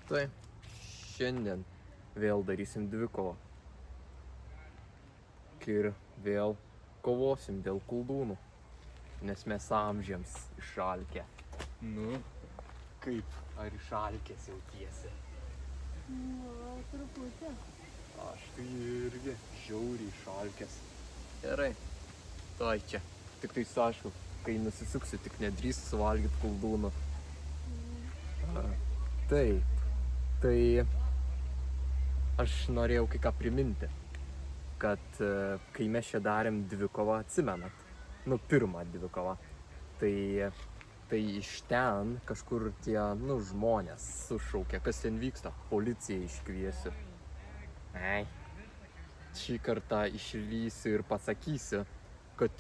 Tai šiandien vėl darysim dvikovą. Ir vėl kovosim dėl koldūnų, nes mes amžiams išalkę. Nu, kaip, ar išalkęs jautiesi? Truputį. Aš tai irgi žiauriai išalkęs. Gerai, tai čia. Tik tai aišku, kai nusisuksi, tik nedrįsk suvalgyt koldūnų. Taip, tai aš norėjau kai ką priminti, kad kai mes čia darėm dvikovą, atsimenat, pirmą dvikovą, tai iš ten kažkur tie, žmonės sušaukė, kas ten vyksta, policiją iškviesiu. Ei, šį kartą išlysiu ir pasakysiu, kad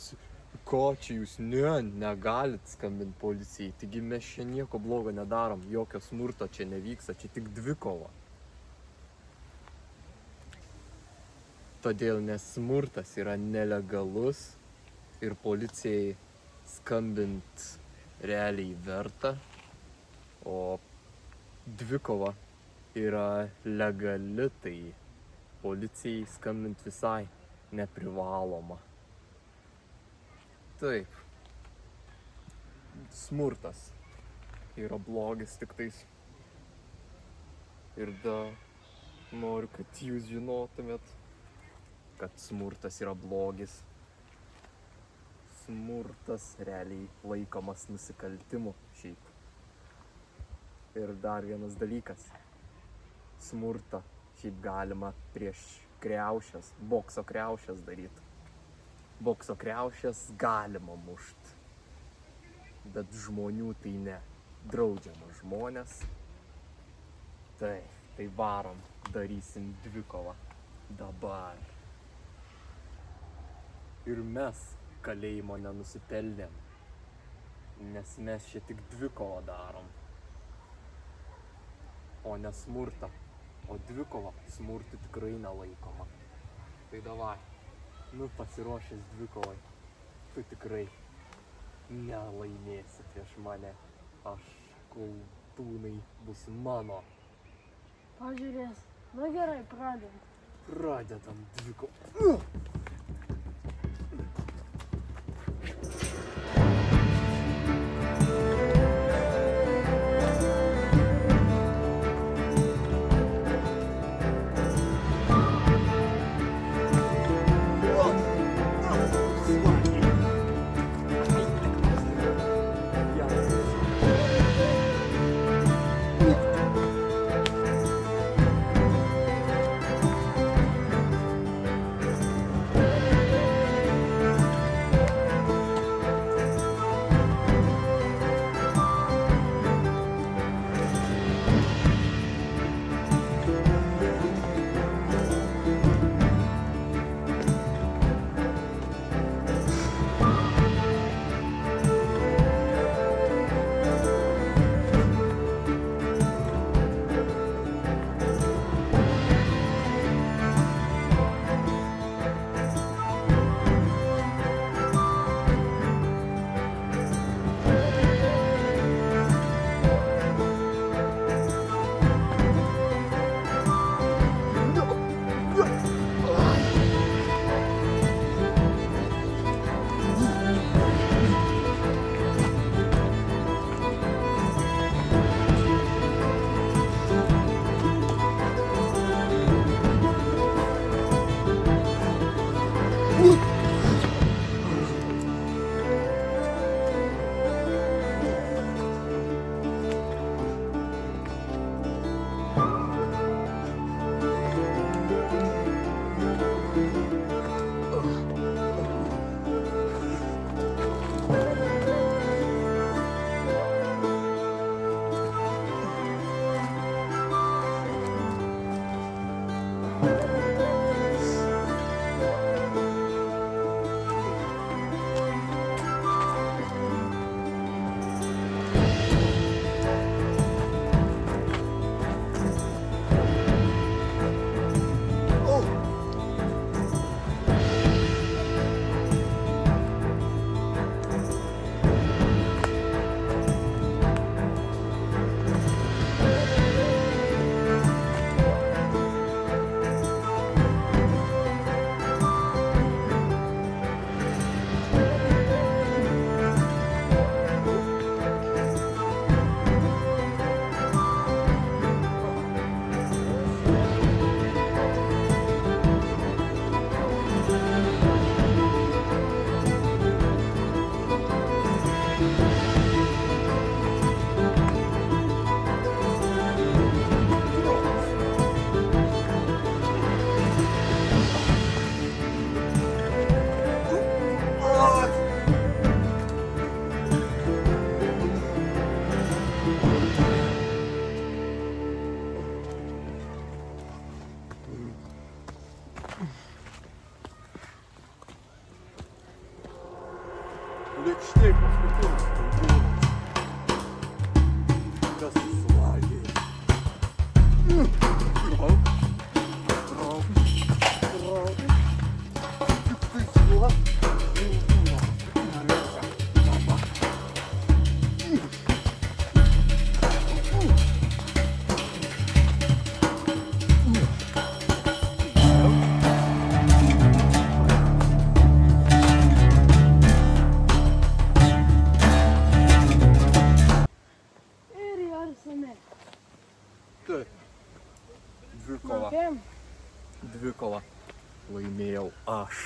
ko čia jūs negalit skambint policijai, taigi mes čia nieko blogo nedarom, jokio smurto čia nevyksta, čia tik dvikova. Todėl, nes smurtas yra nelegalus ir policijai skambint realiai verta, o dvikova yra legali, tai policijai skambint visai neprivaloma. Taip, smurtas yra blogis tiktais. Ir noriu, kad jūs žinotumėt, kad smurtas yra blogis. Smurtas realiai laikomas nusikaltimu šiaip. Ir dar vienas dalykas. Smurtą šiaip galima prieš kriaušes, bokso kriaušes daryti. Bokso kriaušes galima mušt, bet žmonių tai ne. Draudžiama žmonės. Tai varom, darysim dvikovą dabar. Ir mes kalėjimo nenusipelnėm, nes mes čia tik dvikovą darom, o ne smurtą. O dvikova smurtu tikrai nelaikoma. Tai davai. Pasiruošęs dvikovai, tu tikrai nelaimėsi prieš mane. Koldūnai bus mano. Pažiūrės. Na gerai, pradedam. Pradedam dvikovą. seniai. Taip. Dvikova. Mokėjom? Dvikova. Laimėjau aš.